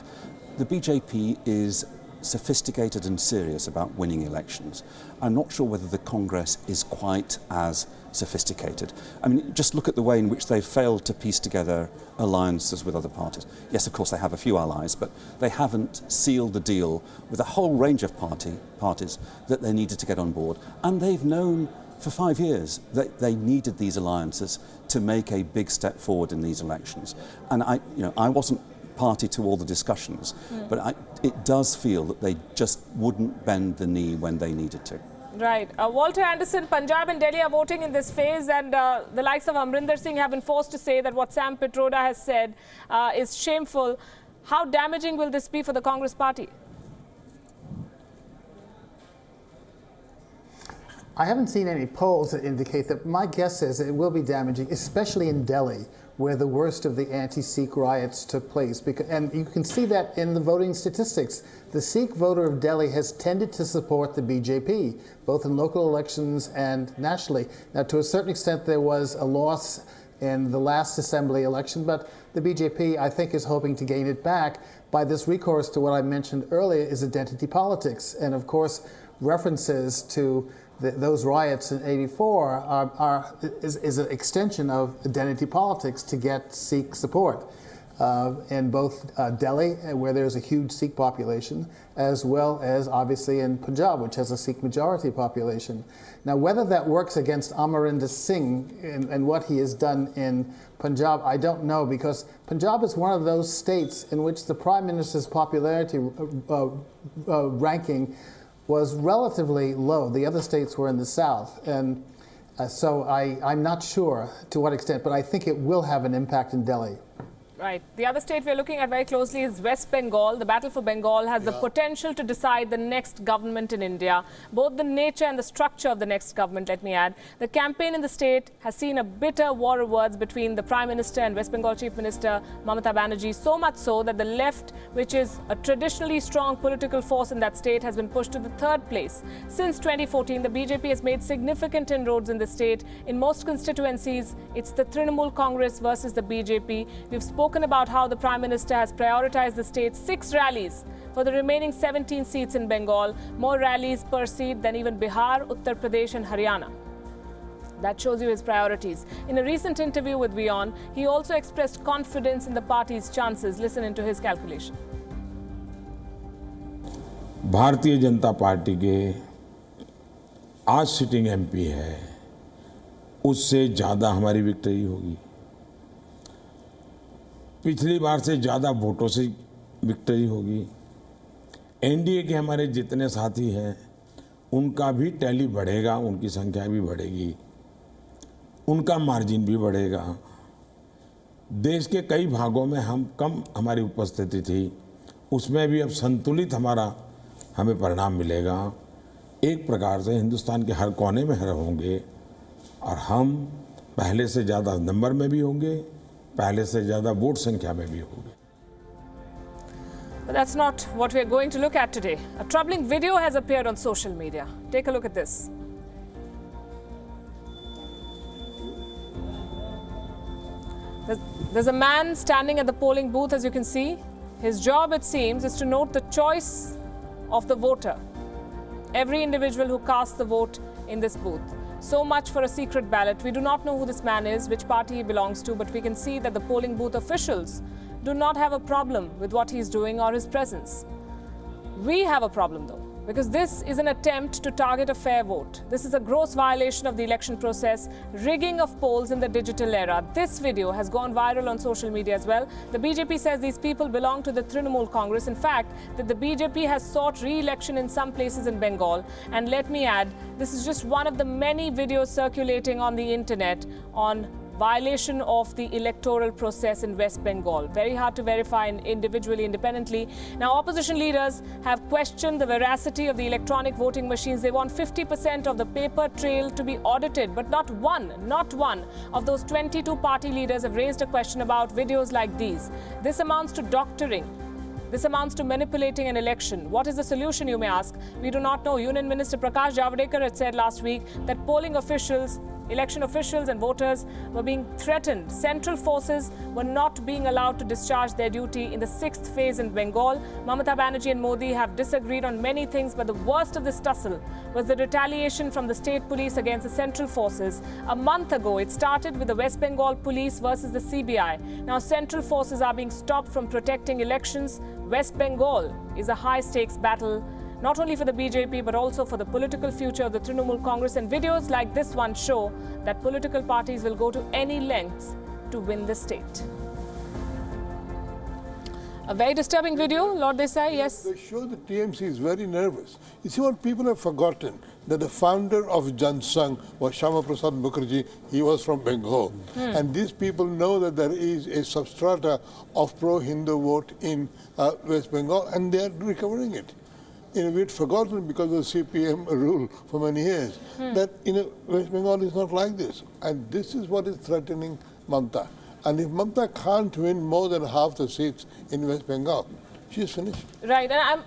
The BJP is sophisticated and serious about winning elections. I'm not sure whether the Congress is quite as sophisticated. I mean, just look at the way in which they've failed to piece together alliances with other parties. Yes, of course, they have a few allies, but they haven't sealed the deal with a whole range of parties that they needed to get on board. And they've known for 5 years that they needed these alliances to make a big step forward in these elections. And I wasn't party to all the discussions, but it does feel that they just wouldn't bend the knee when they needed to. Right. Walter Anderson, Punjab and Delhi are voting in this phase, and the likes of Amrinder Singh have been forced to say that what Sam Pitroda has said is shameful. How damaging will this be for the Congress party? I haven't seen any polls that indicate that. My guess is it will be damaging, especially in Delhi, where the worst of the anti-Sikh riots took place. And you can see that in the voting statistics. The Sikh voter of Delhi has tended to support the BJP, both in local elections and nationally. Now, to a certain extent, there was a loss in the last assembly election, but the BJP, I think, is hoping to gain it back by this recourse to what I mentioned earlier, is identity politics. And of course, references to those riots in '84 is an extension of identity politics to get Sikh support in both Delhi, where there's a huge Sikh population, as well as obviously in Punjab, which has a Sikh majority population. Now, whether that works against Amarinder Singh and what he has done in Punjab, I don't know, because Punjab is one of those states in which the Prime Minister's popularity ranking was relatively low. The other states were in the south. And so I'm not sure to what extent, but I think it will have an impact in Delhi. Right. The other state we're looking at very closely is West Bengal. The battle for Bengal has the potential to decide the next government in India, both the nature and the structure of the next government, let me add. The campaign in the state has seen a bitter war of words between the Prime Minister and West Bengal Chief Minister Mamata Banerjee, so much so that the left, which is a traditionally strong political force in that state, has been pushed to the third place. Since 2014, the BJP has made significant inroads in the state. In most constituencies, it's the Trinamool Congress versus the BJP. We've spoken spoken about how the Prime Minister has prioritized the state's 6 rallies for the remaining 17 seats in Bengal, more rallies per seat than even Bihar, Uttar Pradesh and Haryana. That shows you his priorities. In a recent interview with Wion, he also expressed confidence in the party's chances. Listen into his calculation. Bharatiya Janata party के आज sitting MP है, उससे ज़्यादा हमारी victory होगी। पिछली बार से ज़्यादा वोटों से विक्ट्री होगी। एनडीए के हमारे जितने साथी हैं उनका भी टैली बढ़ेगा, उनकी संख्या भी बढ़ेगी, उनका मार्जिन भी बढ़ेगा। देश के कई भागों में हमारी उपस्थिति थी, उसमें भी अब संतुलित हमें परिणाम मिलेगा। एक प्रकार से हिंदुस्तान के हर कोने में होंगे और हम पहले से ज़्यादा नंबर में भी होंगे, पहले से ज़्यादा वोट संख्या में भी होंगे। But that's not what we're going to look at today. A troubling video has appeared on social media. Take a look at this. There's a man standing at the polling booth, as you can see. His job, it seems, is to note the choice of the voter. Every individual who casts the vote in this booth. So much for a secret ballot. We do not know who this man is, which party he belongs to, but we can see that the polling booth officials do not have a problem with what he's doing or his presence. We have a problem though, because this is an attempt to target a fair vote. This is a gross violation of the election process, rigging of polls in the digital era. This video has gone viral on social media as well. The BJP says these people belong to the Trinamool Congress. In fact, that the BJP has sought re-election in some places in Bengal. And let me add, this is just one of the many videos circulating on the internet on violation of the electoral process in West Bengal. Very hard to verify individually, independently. Now, opposition leaders have questioned the veracity of the electronic voting machines. They want 50% of the paper trail to be audited, but not one of those 22 party leaders have raised a question about videos like these. This amounts to doctoring. This amounts to manipulating an election. What is the solution, you may ask? We do not know. Union Minister Prakash Javadekar had said last week that polling officials, election officials and voters were being threatened. Central forces were not being allowed to discharge their duty in the 6th phase in Bengal. Mamata Banerjee and Modi have disagreed on many things, but the worst of this tussle was the retaliation from the state police against the central forces. A month ago, it started with the West Bengal police versus the CBI. Now, central forces are being stopped from protecting elections. West Bengal is a high-stakes battle, not only for the BJP, but also for the political future of the Trinamool Congress. And videos like this one show that political parties will go to any lengths to win the state. A very disturbing video, Lord Desai, yes? They show the TMC is very nervous. You see what people have forgotten? That the founder of Jansangh was Shama Prasad Mukherjee. He was from Bengal. And these people know that there is a substrata of pro-Hindu vote in West Bengal, and they are recovering it. We had forgotten because of CPM rule for many years that West Bengal is not like this. And this is what is threatening Mamata. And if Mamata can't win more than half the seats in West Bengal, she's finished. Right. And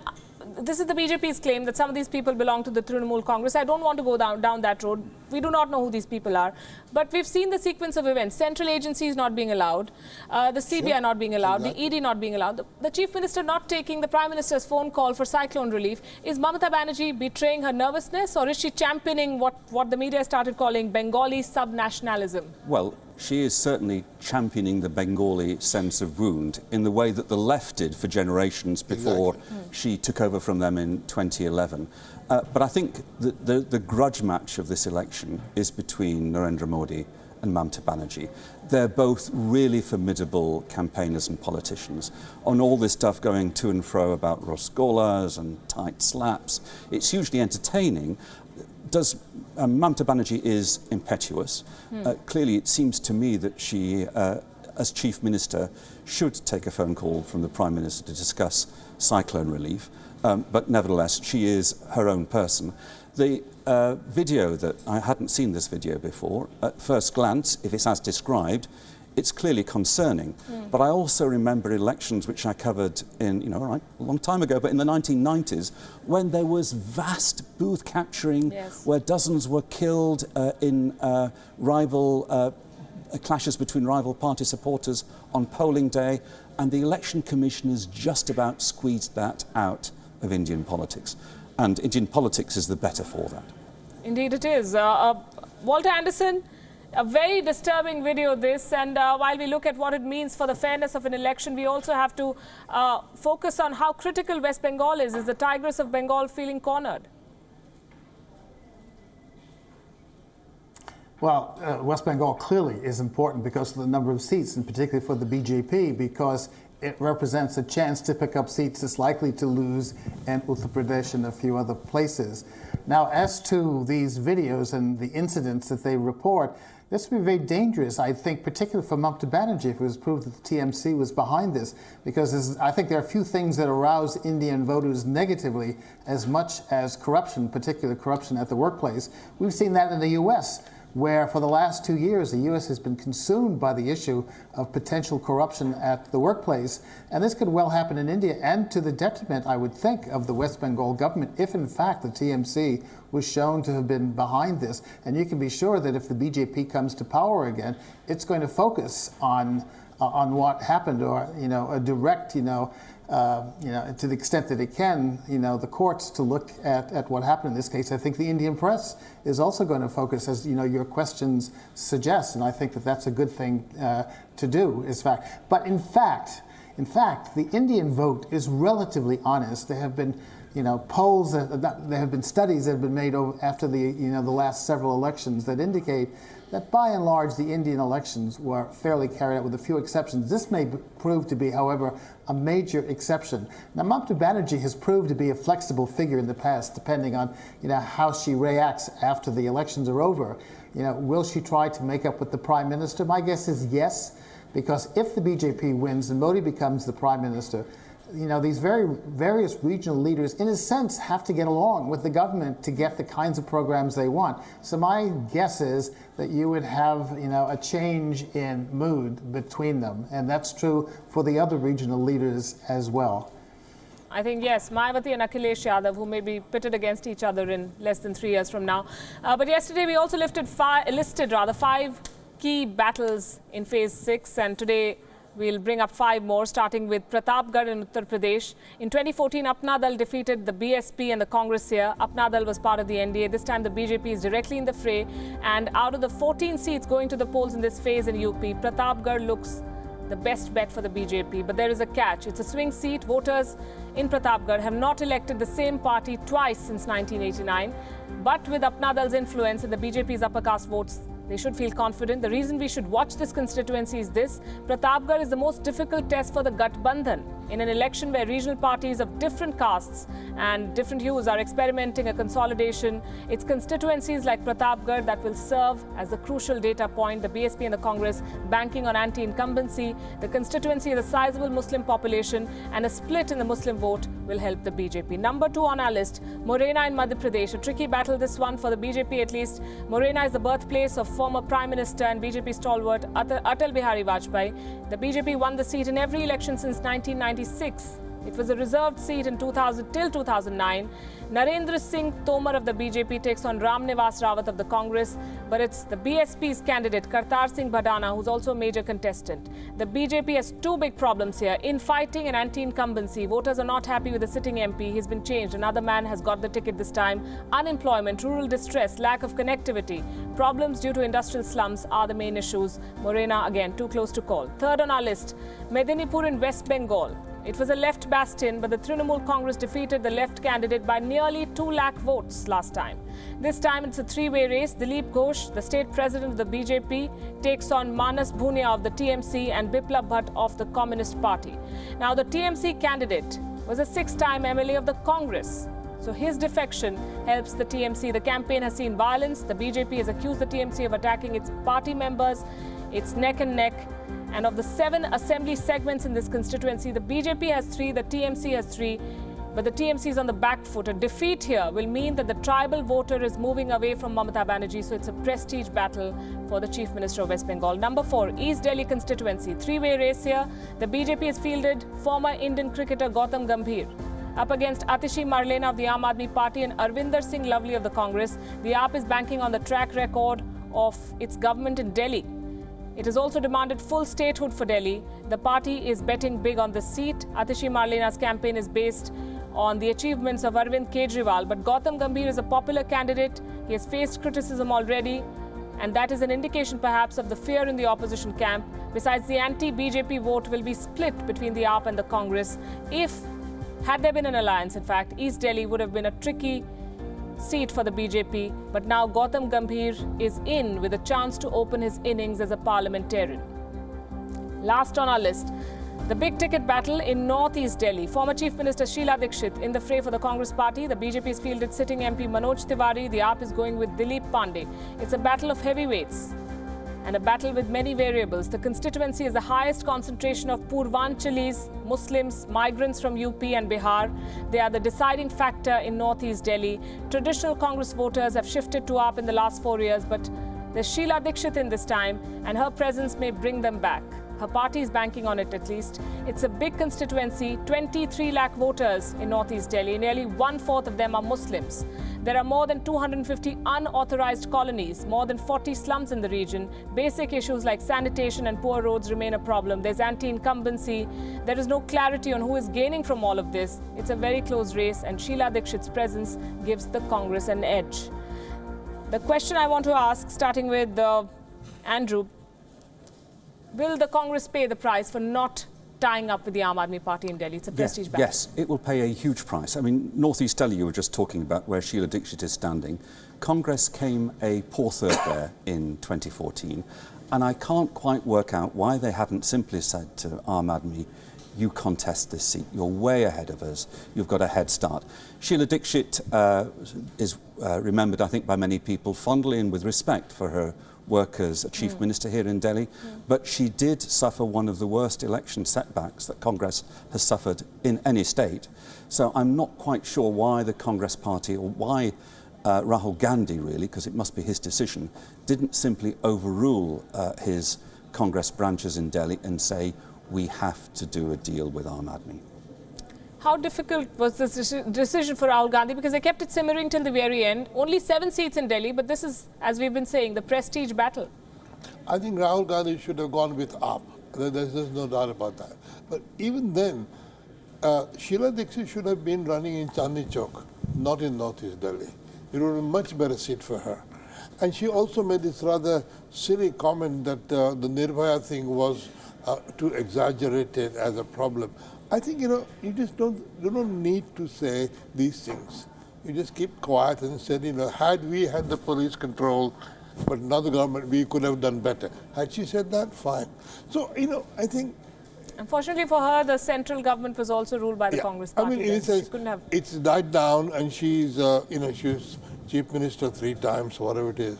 this is the BJP's claim that some of these people belong to the Trinamool Congress. I don't want to go down that road. We do not know who these people are. But we've seen the sequence of events. Central agencies not being allowed, the CBI not being allowed, the ED not being allowed, the Chief Minister not taking the Prime Minister's phone call for cyclone relief. Is Mamata Banerjee betraying her nervousness, or is she championing what the media started calling Bengali sub-nationalism? Well, she is certainly championing the Bengali sense of wound in the way that the left did for generations before she took over from them in 2011. But I think the grudge match of this election is between Narendra Modi and Mamata Banerjee. They're both really formidable campaigners and politicians. On all this stuff going to and fro about Rosgolas and tight slaps, it's hugely entertaining. Mamata Banerjee is impetuous. Clearly, it seems to me that she, as Chief Minister, should take a phone call from the Prime Minister to discuss cyclone relief. But nevertheless, she is her own person. The video that I hadn't seen this video before, at first glance, if it's as described, it's clearly concerning. But I also remember elections which I covered in, a long time ago, but in the 1990s, when there was vast booth capturing, where dozens were killed in rival clashes between rival party supporters on polling day, and the Election Commission has just about squeezed that out of Indian politics. And Indian politics is the better for that. Indeed it is. Walter Anderson, a very disturbing video this, and while we look at what it means for the fairness of an election, we also have to focus on how critical West Bengal is. Is the Tigress of Bengal feeling cornered? Well, West Bengal clearly is important because of the number of seats, and particularly for the BJP, because it represents a chance to pick up seats it's likely to lose in Uttar Pradesh and a few other places. Now, as to these videos and the incidents that they report, this would be very dangerous, I think, particularly for Mamata Banerjee, if it was proved that the TMC was behind this, because I think there are few things that arouse Indian voters negatively as much as corruption, particularly corruption at the workplace. We've seen that in the U.S., where for the last 2 years, the U.S. has been consumed by the issue of potential corruption at the workplace. And this could well happen in India, and to the detriment, I would think, of the West Bengal government, if in fact the TMC was shown to have been behind this. And you can be sure that if the BJP comes to power again, it's going to focus on what happened, or, a direct, to the extent that it can, the courts to look at what happened in this case. I think the Indian press is also going to focus, as your questions suggest, and I think that that's a good thing to do, is fact. But in fact, the Indian vote is relatively honest. There have been polls, there have been studies that have been made after the last several elections that indicate that by and large the Indian elections were fairly carried out with a few exceptions. This may prove to be, however, a major exception. Now, Mamata Banerjee has proved to be a flexible figure in the past, depending on how she reacts after the elections are over. Will she try to make up with the Prime Minister? My guess is yes, because if the BJP wins and Modi becomes the Prime Minister, these various regional leaders, in a sense, have to get along with the government to get the kinds of programs they want. So my guess is that you would have, a change in mood between them. And that's true for the other regional leaders as well. I think, yes, Mayawati and Akhilesh Yadav, who may be pitted against each other in less than 3 years from now. But yesterday we also listed 5 key battles in Phase 6, and today we'll bring up 5 more, starting with Pratapgarh in Uttar Pradesh. In 2014, Apna Dal defeated the BSP and the Congress here. Apna Dal was part of the NDA. This time the BJP is directly in the fray. And out of the 14 seats going to the polls in this phase in UP, Pratapgarh looks the best bet for the BJP. But there is a catch. It's a swing seat. Voters in Pratapgarh have not elected the same party twice since 1989. But with Apna Dal's influence and the BJP's upper caste votes, they should feel confident. The reason we should watch this constituency is this: Pratapgarh is the most difficult test for the Gathbandhan in an election where regional parties of different castes and different hues are experimenting a consolidation. It's constituencies like Pratapgarh that will serve as the crucial data point. The BSP and the Congress banking on anti-incumbency. The constituency has a sizable Muslim population, and a split in the Muslim vote will help the BJP. Number 2 on our list, Morena in Madhya Pradesh. A tricky battle, this one, for the BJP at least. Morena is the birthplace of former Prime Minister and BJP stalwart Atal Bihari Vajpayee. The BJP won the seat in every election since 1996. It was a reserved seat in 2000 till 2009. Narendra Singh Tomar of the BJP takes on Ram Nivas Rawat of the Congress, but it's the BSP's candidate Kartar Singh Bhadana who's also a major contestant. The BJP has 2 big problems here: infighting and anti-incumbency. Voters are not happy with the sitting MP. He's been changed. Another man has got the ticket this time. Unemployment, rural distress, lack of connectivity, problems due to industrial slums are the main issues. Morena, again, too close to call. Third on our list, Medinipur in West Bengal. It was a left bastion, but the Trinamool Congress defeated the left candidate by nearly 2 lakh votes last time. This time it's a 3-way race. Dilip Ghosh, the state president of the BJP, takes on Manas Bhunia of the TMC and Biplab Bhatt of the Communist Party. Now, the TMC candidate was a 6-time MLA of the Congress. So his defection helps the TMC. The campaign has seen violence. The BJP has accused the TMC of attacking its party members. It's neck and neck. And of the 7 assembly segments in this constituency, the BJP has 3, the TMC has 3, but the TMC is on the back foot. A defeat here will mean that the tribal voter is moving away from Mamata Banerjee, so it's a prestige battle for the Chief Minister of West Bengal. Number 4, East Delhi constituency. 3-way race here. The BJP has fielded former Indian cricketer Gautam Gambhir up against Atishi Marlena of the Aam Aadmi Party and Arvinder Singh Lovely of the Congress. The AAP is banking on the track record of its government in Delhi. It has also demanded full statehood for Delhi. The party is betting big on this seat. Atishi Marlena's campaign is based on the achievements of Arvind Kejriwal, but Gautam Gambhir is a popular candidate. He has faced criticism already, and that is an indication perhaps of the fear in the opposition camp. Besides, the anti-BJP vote will be split between the AAP and the Congress. Had there been an alliance, in fact, East Delhi would have been a tricky seat for the BJP, but now Gautam Gambhir is in with a chance to open his innings as a parliamentarian. Last on our list, the big ticket battle in northeast Delhi. Former Chief Minister Sheila Dikshit in the fray for the Congress party. The BJP has fielded sitting MP Manoj Tiwari. The AAP is going with Dilip Pandey. It's a battle of heavyweights and a battle with many variables. The constituency is the highest concentration of Purvanchalis, Muslims, migrants from UP and Bihar. They are the deciding factor in northeast Delhi. Traditional Congress voters have shifted to AAP in the last 4 years, but there's Sheila Dikshit in this time, and her presence may bring them back. Her party is banking on it at least. It's a big constituency, 23 lakh voters in northeast Delhi. Nearly 1/4 of them are Muslims. There are more than 250 unauthorized colonies, more than 40 slums in the region. Basic issues like sanitation and poor roads remain a problem. There's anti-incumbency. There is no clarity on who is gaining from all of this. It's a very close race, and Sheila Dikshit's presence gives the Congress an edge. The question I want to ask, starting with Andrew, will the Congress pay the price for not tying up with the Aam Aadmi Party in Delhi? It's a prestige battle. Yes, it will pay a huge price. I mean, Northeast Delhi, you were just talking about where Sheila Dikshit is standing. Congress came a poor third there in 2014, and I can't quite work out why they haven't simply said to Aam Aadmi, you contest this seat, you're way ahead of us, you've got a head start. Sheila Dikshit is remembered, I think, by many people fondly and with respect for her work as a chief minister here in Delhi, but she did suffer one of the worst election setbacks that Congress has suffered in any state. So I'm not quite sure why the Congress party, or why Rahul Gandhi really, because it must be his decision, didn't simply overrule his Congress branches in Delhi and say, we have to do a deal with Aam Aadmi. How difficult was this decision for Rahul Gandhi? Because they kept it simmering till the very end. Only 7 seats in Delhi, but this is, as we've been saying, the prestige battle. I think Rahul Gandhi should have gone with AAP. There's no doubt about that. But even then, Sheila Dikshit should have been running in Chandni Chowk, not in Northeast Delhi. It would have been a much better seat for her. And she also made this rather silly comment that the Nirbhaya thing was too exaggerated as a problem. I think, you just don't need to say these things. You just keep quiet and said, had we had the police control, but not the government, we could have done better. Had she said that, fine. So, I think... Unfortunately for her, the central government was also ruled by the Congress party. I mean, it's died down, and she's, she was chief minister 3 times, whatever it is.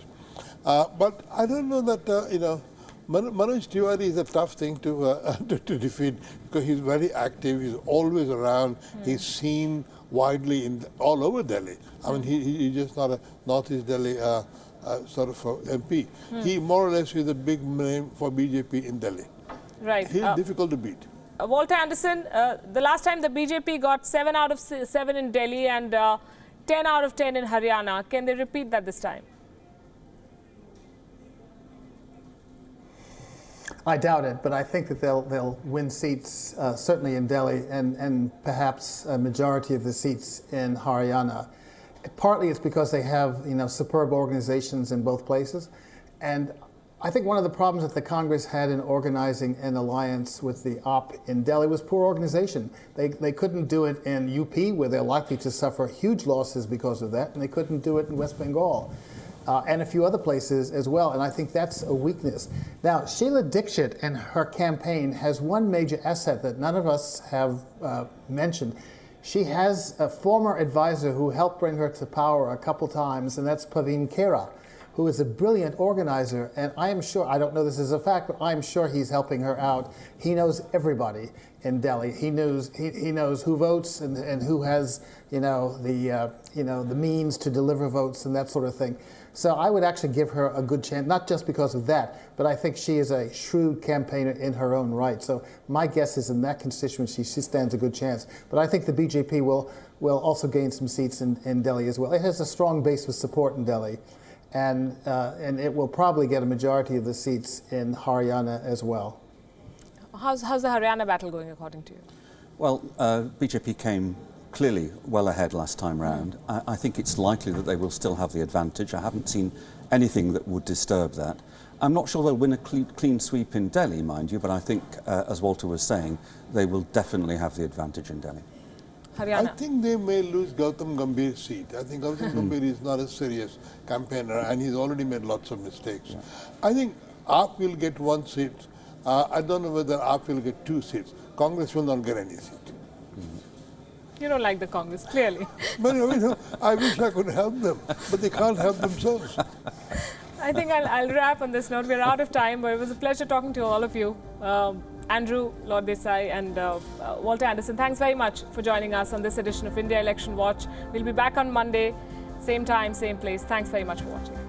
But I don't know that, Manoj Tiwari is a tough thing to defeat, because he's very active, he's always around, he's seen widely all over Delhi. I mean, he's just not a Northeast Delhi sort of MP. He more or less is a big name for BJP in Delhi. Right. He's difficult to beat. Walter Anderson, the last time the BJP got 7 out of 7 in Delhi and 10 out of 10 in Haryana, can they repeat that this time? I doubt it, but I think that they'll win seats, certainly in Delhi, and perhaps a majority of the seats in Haryana. Partly it's because they have, superb organizations in both places. And I think one of the problems that the Congress had in organizing an alliance with the AAP in Delhi was poor organization. They couldn't do it in UP, where they're likely to suffer huge losses because of that, and they couldn't do it in West Bengal. And a few other places as well, and I think that's a weakness. Now, Sheila Dikshit and her campaign has one major asset that none of us have mentioned. She has a former advisor who helped bring her to power a couple times, and that's Praveen Khera, who is a brilliant organizer, and I am sure, I don't know this is a fact, but I'm sure he's helping her out. He knows everybody in Delhi. He knows who votes and who has, the means to deliver votes and that sort of thing. So I would actually give her a good chance, not just because of that, but I think she is a shrewd campaigner in her own right. So my guess is in that constituency, she stands a good chance. But I think the BJP will also gain some seats in Delhi as well. It has a strong base of support in Delhi. and it will probably get a majority of the seats in Haryana as well. How's the Haryana battle going, according to you? Well, BJP came clearly well ahead last time round. I think it's likely that they will still have the advantage. I haven't seen anything that would disturb that. I'm not sure they'll win a clean sweep in Delhi, mind you, but I think, as Walter was saying, they will definitely have the advantage in Delhi. Haryana. I think they may lose Gautam Gambhir's seat. I think Gautam Gambhir is not a serious campaigner and he's already made lots of mistakes. Yeah. I think AAP will get 1 seat. I don't know whether AAP will get 2 seats. Congress will not get any seat. You don't like the Congress, clearly. But I wish I could help them, but they can't help themselves. I think I'll wrap on this note. We're out of time, but it was a pleasure talking to all of you. Andrew, Lord Desai and Walter Anderson, thanks very much for joining us on this edition of India Election Watch. We'll be back on Monday, same time, same place. Thanks very much for watching.